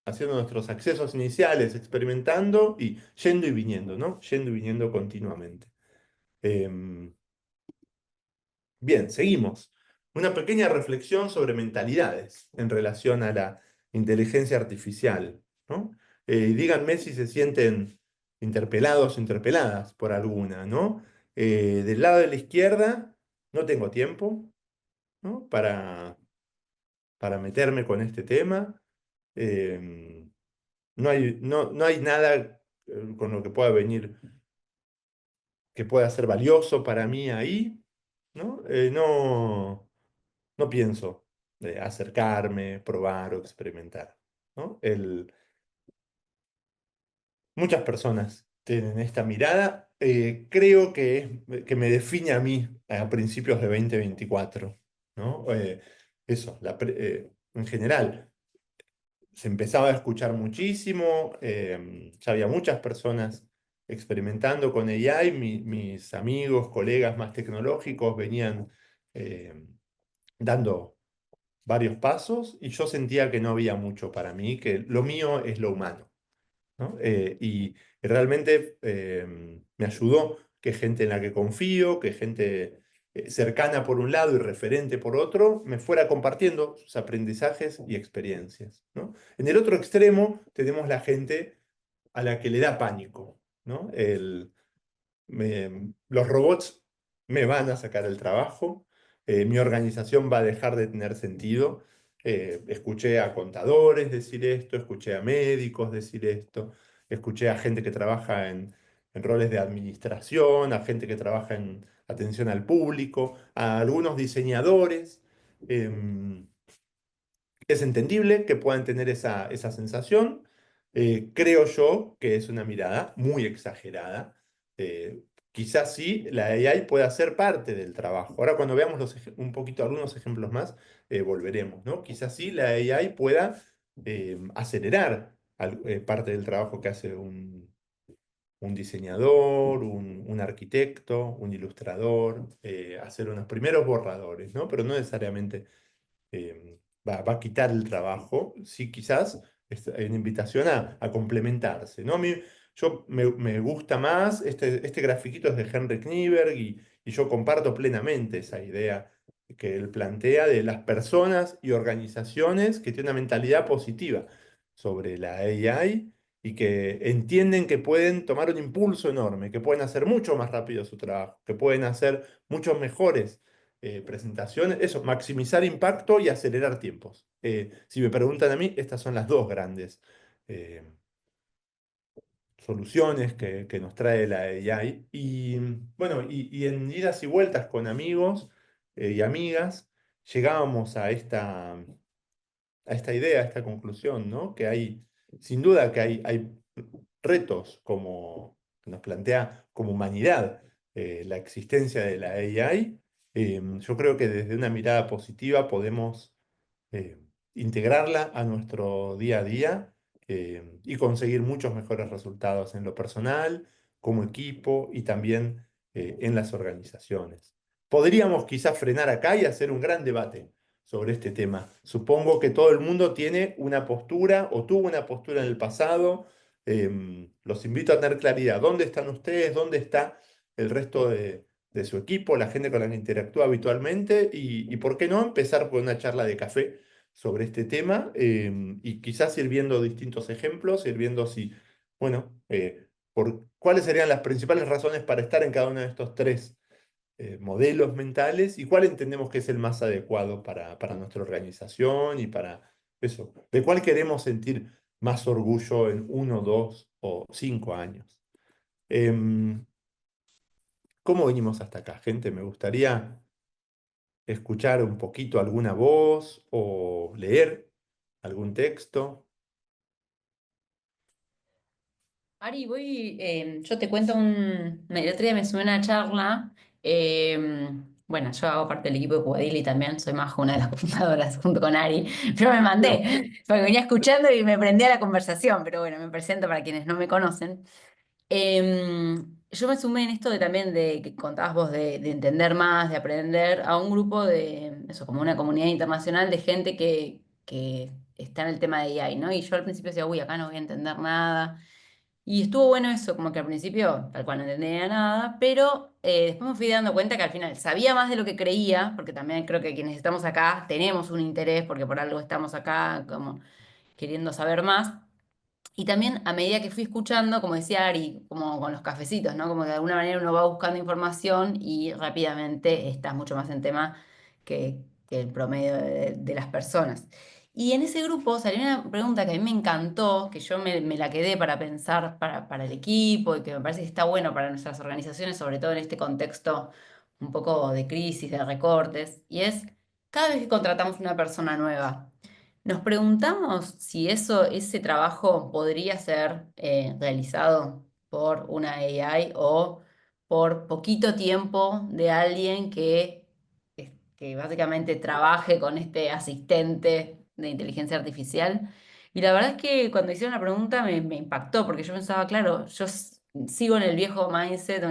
haciendo nuestros accesos iniciales, experimentando y yendo y viniendo, ¿no? Yendo y viniendo continuamente. Em, Bien, seguimos. Una pequeña reflexión sobre mentalidades en relación a la inteligencia artificial, ¿no? Díganme si se sienten interpelados o interpeladas por alguna, ¿no? Del lado de la izquierda, no tengo tiempo, ¿no? Para meterme con este tema. Eh, no hay nada con lo que pueda venir, que pueda ser valioso para mí ahí, ¿no? No pienso acercarme, probar o experimentar, ¿no? Muchas personas tienen esta mirada. Creo que me define a mí a principios de 2024, ¿no? Eso, en general, se empezaba a escuchar muchísimo, ya había muchas personas experimentando con AI, mis amigos, colegas más tecnológicos venían eh, dando varios pasos y yo sentía que no había mucho para mí, que lo mío es lo humano, ¿no? Y realmente me ayudó que gente en la que confío, que gente cercana por un lado y referente por otro, me fuera compartiendo sus aprendizajes y experiencias, ¿no? En el otro extremo tenemos la gente a la que le da pánico, ¿no? Los robots me van a sacar el trabajo. mi organización va a dejar de tener sentido. Escuché a contadores decir esto, escuché a médicos decir esto, escuché a gente que trabaja en roles de administración, a gente que trabaja en atención al público, a algunos diseñadores. Em, es entendible que puedan tener esa sensación. Creo yo que es una mirada muy exagerada. Eh, Quizás sí, la AI pueda ser parte del trabajo. Ahora cuando veamos un poquito algunos ejemplos más, volveremos, ¿no? Quizás sí, la AI pueda acelerar parte del trabajo que hace un diseñador, un arquitecto, un ilustrador, hacer unos primeros borradores, ¿no? Pero no necesariamente va a quitar el trabajo, sí, quizás hay una invitación a complementarse, ¿no? Me gusta más, este grafiquito es de Henrik Knieberg y yo comparto plenamente esa idea que él plantea de las personas y organizaciones que tienen una mentalidad positiva sobre la AI y que entienden que pueden tomar un impulso enorme, que pueden hacer mucho más rápido su trabajo, que pueden hacer muchos mejores presentaciones, eso, maximizar impacto y acelerar tiempos. Si me preguntan a mí, estas son las dos grandes eh, soluciones que nos trae la AI. Y bueno, y en idas y vueltas con amigos y amigas, llegábamos a esta idea, a esta conclusión, ¿no? Que hay, sin duda que hay retos como que nos plantea como humanidad la existencia de la AI. Yo creo que desde una mirada positiva podemos eh, integrarla a nuestro día a día y conseguir muchos mejores resultados en lo personal, como equipo y también en las organizaciones. Podríamos quizás frenar acá y hacer un gran debate sobre este tema. Supongo que todo el mundo tiene una postura o tuvo una postura en el pasado. Los invito a tener claridad. ¿Dónde están ustedes? ¿Dónde está el resto de su equipo, la gente con la que interactúa habitualmente? Y por qué no empezar con una charla de café sobre este tema y quizás ir viendo distintos ejemplos, ir viendo si, bueno, cuáles serían las principales razones para estar en cada uno de estos tres modelos mentales y cuál entendemos que es el más adecuado para nuestra organización y para eso, de cuál queremos sentir más orgullo en 1, 2 o 5 años. Em, ¿Cómo venimos hasta acá, gente? Me gustaría escuchar un poquito alguna voz o leer algún texto. Ari, yo te cuento el otro día me sumé a una charla, bueno, yo hago parte del equipo de Cubadili también, soy más una de las fundadoras junto con Ari, pero me No. mandé, porque venía escuchando y me prendí a la conversación, pero bueno, me presento para quienes no me conocen. Yo me sumé en esto de también de que contabas vos de entender más, de aprender a un grupo de, eso, como una comunidad internacional de gente que está en el tema de AI, ¿no? Y yo al principio decía, uy, acá no voy a entender nada. Y estuvo bueno eso, como que al principio tal cual no entendía nada, pero después me fui dando cuenta que al final sabía más de lo que creía, porque también creo que quienes estamos acá tenemos un interés, porque por algo estamos acá como queriendo saber más. Y también a medida que fui escuchando, como decía Ari, como con los cafecitos, ¿no? Como que de alguna manera uno va buscando información y rápidamente estás mucho más en tema que el promedio de las personas. Y en ese grupo salió una pregunta que a mí me encantó, que yo me la quedé para pensar para el equipo y que me parece que está bueno para nuestras organizaciones, sobre todo en este contexto un poco de crisis, de recortes, y es, cada vez que contratamos una persona nueva, nos preguntamos si ese trabajo podría ser realizado por una AI o por poquito tiempo de alguien que básicamente trabaje con este asistente de inteligencia artificial. Y la verdad es que cuando hicieron la pregunta me impactó, porque yo pensaba, claro, sigo en el viejo mindset,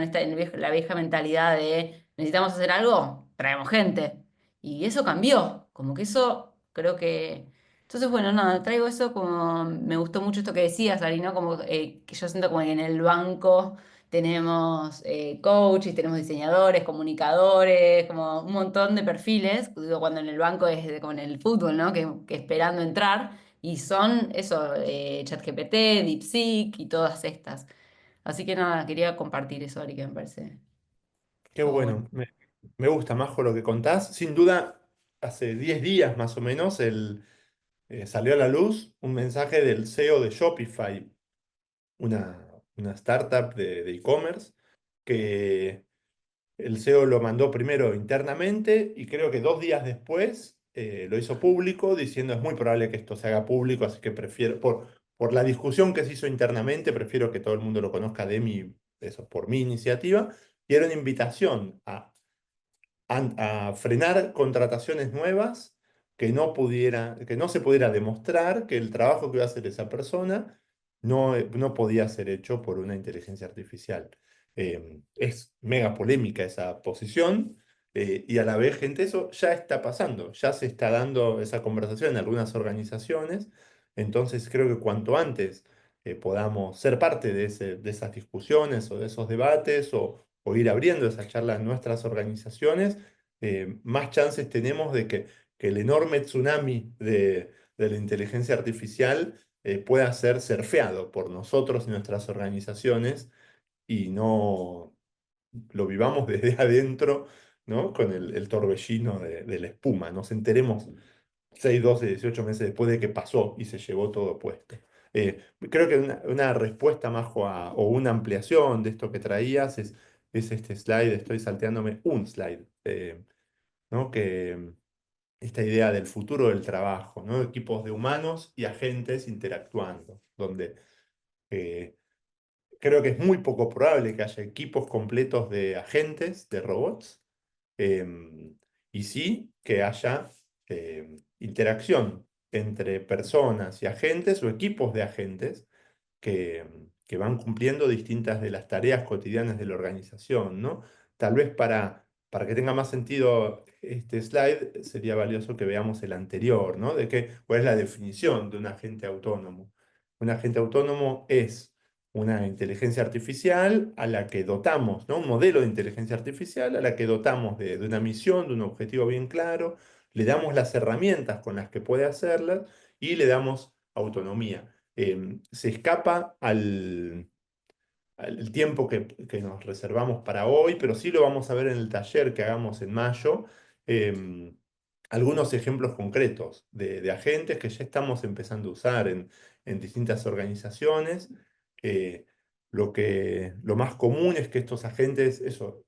la vieja mentalidad de necesitamos hacer algo, traemos gente. Y eso cambió, como que eso creo que entonces, bueno, nada, traigo eso como, me gustó mucho esto que decías, Ari, ¿no? Como que yo siento como que en el banco tenemos coaches, tenemos diseñadores, comunicadores, como un montón de perfiles, digo, cuando en el banco es como en el fútbol, ¿no? Que esperando entrar, y son eso, ChatGPT, DeepSeek y todas estas. Así que nada, quería compartir eso, Ari, que me parece que Qué estuvo bueno. bueno. Me gusta, Majo, lo que contás. Sin duda, hace 10 días más o menos salió a la luz un mensaje del CEO de Shopify, una startup de e-commerce, que el CEO lo mandó primero internamente y creo que 2 días después lo hizo público diciendo es muy probable que esto se haga público, así que prefiero, por la discusión que se hizo internamente, prefiero que todo el mundo lo conozca de mí, eso por mi iniciativa, y era una invitación a frenar contrataciones nuevas que no se pudiera demostrar que el trabajo que iba a hacer esa persona no podía ser hecho por una inteligencia artificial. Es mega polémica esa posición, y a la vez, gente, eso ya está pasando, ya se está dando esa conversación en algunas organizaciones. Entonces creo que cuanto antes podamos ser parte de esas discusiones o de esos debates o ir abriendo esa charla en nuestras organizaciones, más chances tenemos de que el enorme tsunami de la inteligencia artificial pueda ser surfeado por nosotros y nuestras organizaciones y no lo vivamos desde adentro, ¿no? Con el torbellino de la espuma, nos enteremos 6, 12, 18 meses después de que pasó y se llevó todo puesto. Creo que una respuesta, Majo, o una ampliación de esto que traías es este slide, estoy salteándome un slide, ¿no? Que esta idea del futuro del trabajo, ¿no? Equipos de humanos y agentes interactuando, donde eh, creo que es muy poco probable que haya equipos completos de agentes, de robots, y sí que haya interacción entre personas y agentes o equipos de agentes que van cumpliendo distintas de las tareas cotidianas de la organización, ¿no? Tal vez para que tenga más sentido este slide, sería valioso que veamos el anterior, ¿no? Cuál es la definición de un agente autónomo. Un agente autónomo es una inteligencia artificial a la que dotamos, ¿no? Un modelo de inteligencia artificial a la que dotamos de una misión, de un objetivo bien claro, le damos las herramientas con las que puede hacerlas y le damos autonomía. Se escapa al tiempo que nos reservamos para hoy, pero sí lo vamos a ver en el taller que hagamos en mayo. em, Algunos ejemplos concretos de agentes que ya estamos empezando a usar en distintas organizaciones. Eh, lo más común es que estos agentes, eso,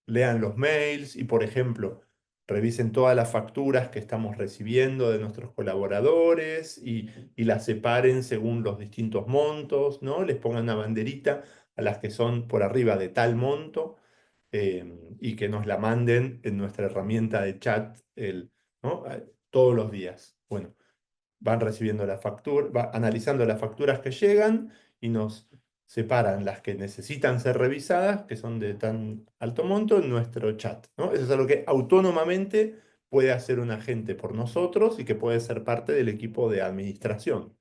lean los mails y, por ejemplo, revisen todas las facturas que estamos recibiendo de nuestros colaboradores y las separen según los distintos montos, ¿no? Les pongan una banderita a las que son por arriba de tal monto, y que nos la manden en nuestra herramienta de chat ¿no? Todos los días. Bueno, van recibiendo la factura, va analizando las facturas que llegan y nos separan las que necesitan ser revisadas, que son de tan alto monto, en nuestro chat, ¿no? Eso es algo que autónomamente puede hacer un agente por nosotros y que puede ser parte del equipo de administración,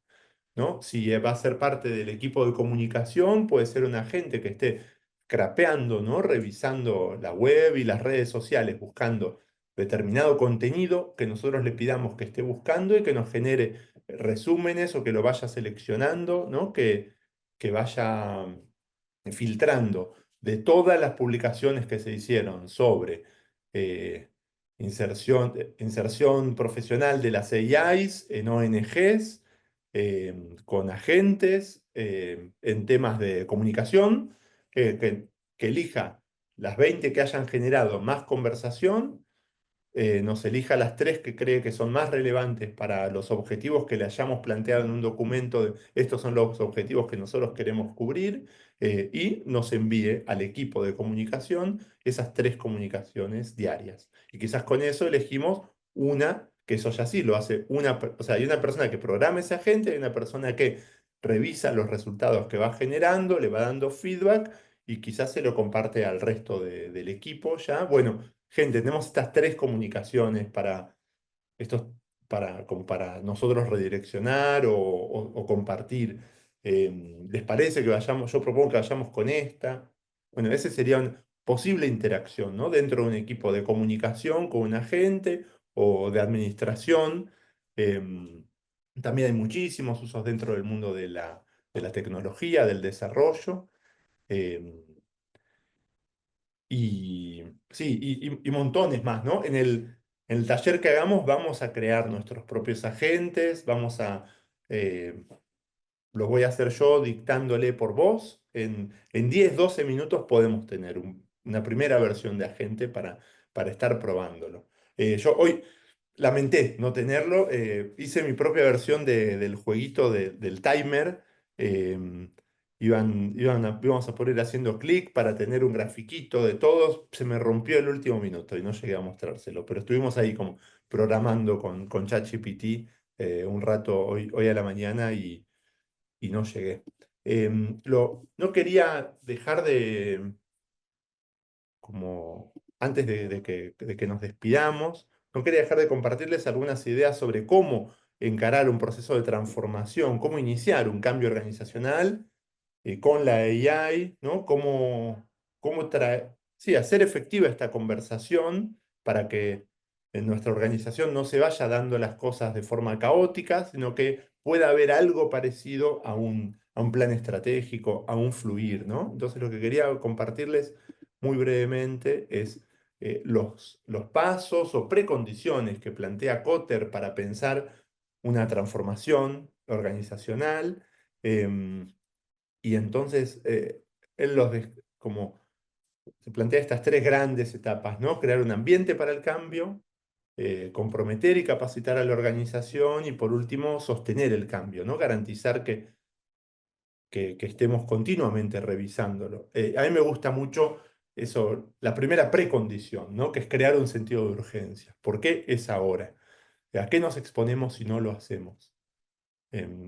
¿no? Si va a ser parte del equipo de comunicación, puede ser un agente que esté crapeando, ¿no? Revisando la web y las redes sociales, buscando determinado contenido que nosotros le pidamos que esté buscando y que nos genere resúmenes o que lo vaya seleccionando, ¿no? Que vaya filtrando de todas las publicaciones que se hicieron sobre eh, inserción profesional de las AIs en ONGs, con agentes, en temas de comunicación, que elija las 20 que hayan generado más conversación, nos elija las tres que cree que son más relevantes para los objetivos que le hayamos planteado en un documento de estos son los objetivos que nosotros queremos cubrir, y nos envíe al equipo de comunicación esas tres comunicaciones diarias. Y quizás con eso elegimos una, que eso ya sí lo hace o sea, hay una persona que programa ese agente, hay una persona que revisa los resultados que va generando, le va dando feedback y quizás se lo comparte al resto del equipo ya. Bueno, gente, tenemos estas tres comunicaciones estos, como para nosotros redireccionar o compartir. ¿Les parece que vayamos? Yo propongo que vayamos con esta. Bueno, esa sería una posible interacción, ¿no? Dentro de un equipo de comunicación con un agente o de administración. Em, También hay muchísimos usos dentro del mundo de la tecnología, del desarrollo. Em, Y sí, y montones más, ¿no? En el taller que hagamos vamos a crear nuestros propios agentes, eh, los voy a hacer yo dictándole por voz. En 10 12 minutos podemos tener una primera versión de agente para estar probándolo. Yo hoy lamenté no tenerlo, hice mi propia versión del jueguito del timer. eh, íbamos a poner haciendo clic para tener un grafiquito de todos. Se me rompió el último minuto y no llegué a mostrárselo, pero estuvimos ahí como programando con ChatGPT un rato hoy a la mañana y no llegué. No quería dejar como antes de que nos despidamos, no quería dejar de compartirles algunas ideas sobre cómo encarar un proceso de transformación, cómo iniciar un cambio organizacional con la AI, ¿no? Sí, hacer efectiva esta conversación para que en nuestra organización no se vaya dando las cosas de forma caótica, sino que pueda haber algo parecido a un plan estratégico, a un fluir, ¿no? Entonces lo que quería compartirles muy brevemente es los pasos o precondiciones que plantea Kotter para pensar una transformación organizacional. em, y entonces él como se plantea estas tres grandes etapas, ¿no? Crear un ambiente para el cambio, comprometer y capacitar a la organización y por último sostener el cambio, ¿no? Garantizar que estemos continuamente revisándolo. A mí me gusta mucho eso, la primera precondición, ¿no? Que es crear un sentido de urgencia. ¿Por qué es ahora? ¿A qué nos exponemos si no lo hacemos?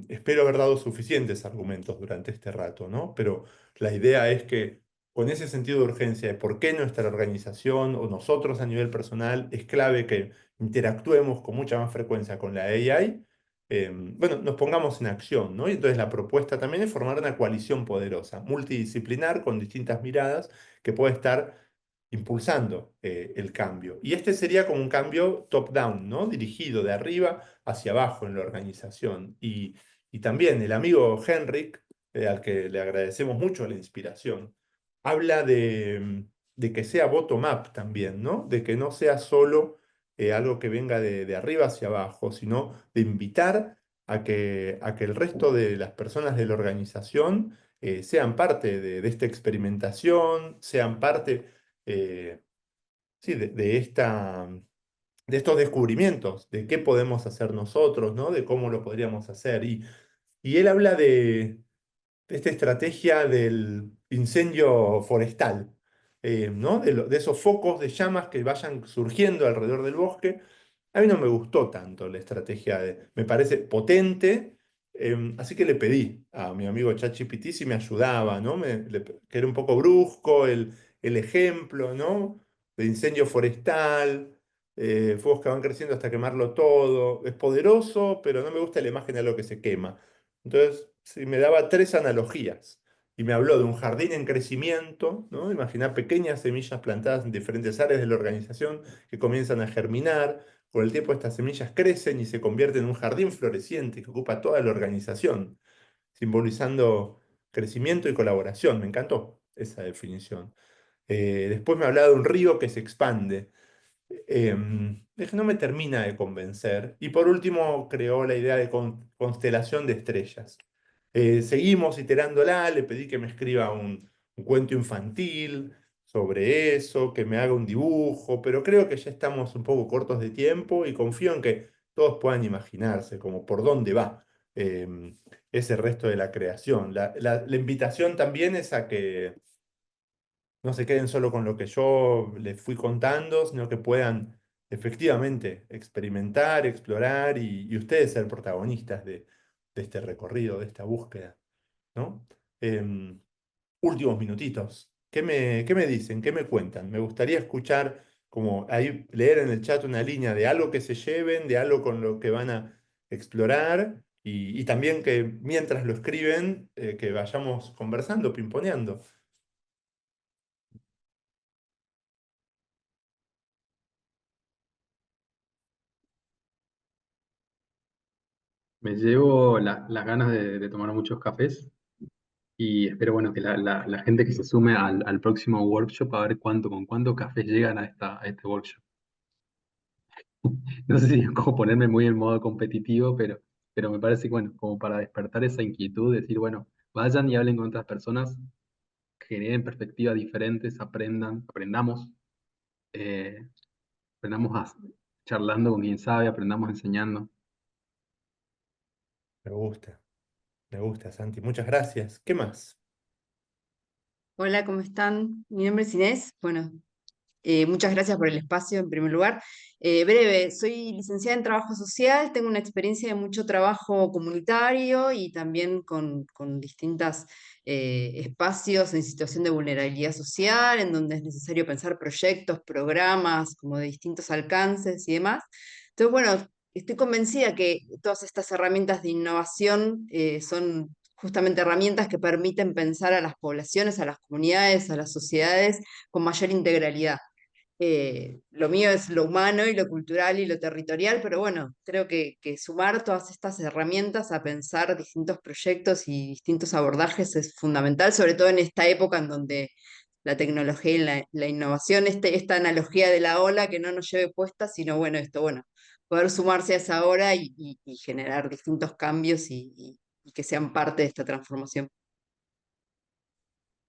Espero haber dado suficientes argumentos durante este rato, ¿no? Pero la idea es que con ese sentido de urgencia de por qué nuestra organización o nosotros a nivel personal es clave que interactuemos con mucha más frecuencia con la AI, bueno, nos pongamos en acción, ¿no? Y entonces la propuesta también es formar una coalición poderosa, multidisciplinar, con distintas miradas, que puede estar impulsando el cambio. Y este sería como un cambio top-down, ¿no? Dirigido de arriba hacia abajo en la organización. Y también el amigo Henrik, al que le agradecemos mucho la inspiración, habla de que sea bottom-up también, ¿no? De que no sea solo algo que venga de arriba hacia abajo, sino de invitar a que el resto de las personas de la organización sean parte de esta experimentación, sean parte sí, de estos descubrimientos, de qué podemos hacer nosotros, ¿no? De cómo lo podríamos hacer. Y él habla de esta estrategia del incendio forestal, ¿no? De esos focos de llamas que vayan surgiendo alrededor del bosque. A mí no me gustó tanto la estrategia, me parece potente, así que le pedí a mi amigo ChatGPT si me ayudaba, ¿no? Que era un poco brusco el ejemplo, ¿no? De incendio forestal, fuegos que van creciendo hasta quemarlo todo. Es poderoso, pero no me gusta la imagen de algo que se quema. Entonces, sí, me daba tres analogías y me habló de un jardín en crecimiento, ¿no? Imaginar pequeñas semillas plantadas en diferentes áreas de la organización que comienzan a germinar. Con el tiempo estas semillas crecen y se convierten en un jardín floreciente que ocupa toda la organización, simbolizando crecimiento y colaboración. Me encantó esa definición. Después me hablaba de un río que se expande. Es que no me termina de convencer. Y por último, creó la idea de constelación de estrellas. Seguimos iterándola, le pedí que me escriba un cuento infantil sobre eso, que me haga un dibujo, pero creo que ya estamos un poco cortos de tiempo y confío en que todos puedan imaginarse como por dónde va ese resto de la creación. La invitación también es a que no se queden solo con lo que yo les fui contando, sino que puedan efectivamente experimentar, explorar y ustedes ser protagonistas de este recorrido, de esta búsqueda, ¿no? Em, Últimos minutitos. Qué me dicen? ¿Qué me cuentan? Me gustaría escuchar, como ahí leer en el chat una línea de algo que se lleven, de algo con lo que van a explorar y también que mientras lo escriben, que vayamos conversando, pimponeando. Me llevo las ganas de tomar muchos cafés Y espero, bueno, que la gente que se sume al próximo workshop, a ver con cuánto café llegan a este workshop. No sé si es como ponerme muy en modo competitivo, pero me parece que, bueno, como para despertar esa inquietud, decir, bueno, vayan y hablen con otras personas, generen perspectivas diferentes, aprendamos, eh, charlando con quien sabe, aprendamos enseñando. Me gusta, me gusta, Santi. Muchas gracias. ¿Qué más? Hola, ¿cómo están? Mi nombre es Inés. Bueno, muchas gracias por el espacio en primer lugar. Breve, soy licenciada en trabajo social, tengo una experiencia de mucho trabajo comunitario y también con distintos espacios en situación de vulnerabilidad social, en donde es necesario pensar proyectos, programas, como de distintos alcances y demás. Entonces, bueno, estoy convencida que todas estas herramientas de innovación son justamente herramientas que permiten pensar a las poblaciones, a las comunidades, a las sociedades con mayor integralidad. Lo mío es lo humano y lo cultural y lo territorial, pero bueno, creo que sumar todas estas herramientas a pensar distintos proyectos y distintos abordajes es fundamental, sobre todo en esta época en donde la tecnología y la innovación, esta analogía de la ola que no nos lleve puesta, sino bueno, bueno, poder sumarse a esa ola y generar distintos cambios y que sean parte de esta transformación.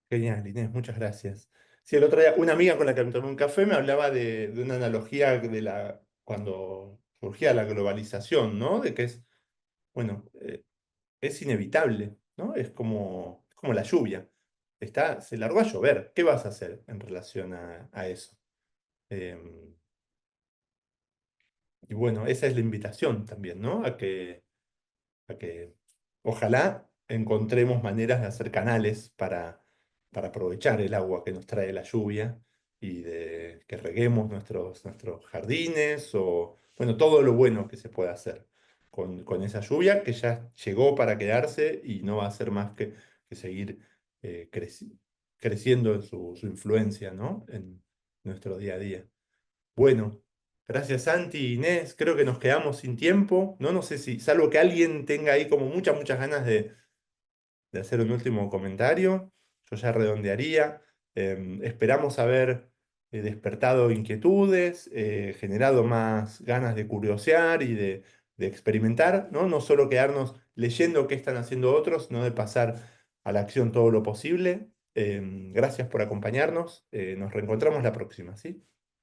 Genial, Inés, muchas gracias. Sí, el otro día una amiga con la que me tomé un café me hablaba de una analogía cuando surgía la globalización, ¿no? De que bueno, es inevitable, ¿no? Es como la lluvia. Se largó a llover. ¿Qué vas a hacer en relación a eso? Em, y bueno, esa es la invitación también, ¿no? A que ojalá encontremos maneras de hacer canales para aprovechar el agua que nos trae la lluvia y de que reguemos nuestros jardines o, bueno, todo lo bueno que se puede hacer con esa lluvia que ya llegó para quedarse y no va a hacer más que seguir creciendo en su influencia, ¿no? En nuestro día a día. Bueno, gracias Santi, Inés. Creo que nos quedamos sin tiempo, ¿no? No sé si, salvo que alguien tenga ahí como muchas ganas de hacer un último comentario, yo ya redondearía. Esperamos haber despertado inquietudes, generado más ganas de curiosear y de experimentar, ¿no? No solo quedarnos leyendo qué están haciendo otros, no de pasar a la acción todo lo posible. Gracias por acompañarnos. Nos reencontramos la próxima, ¿sí?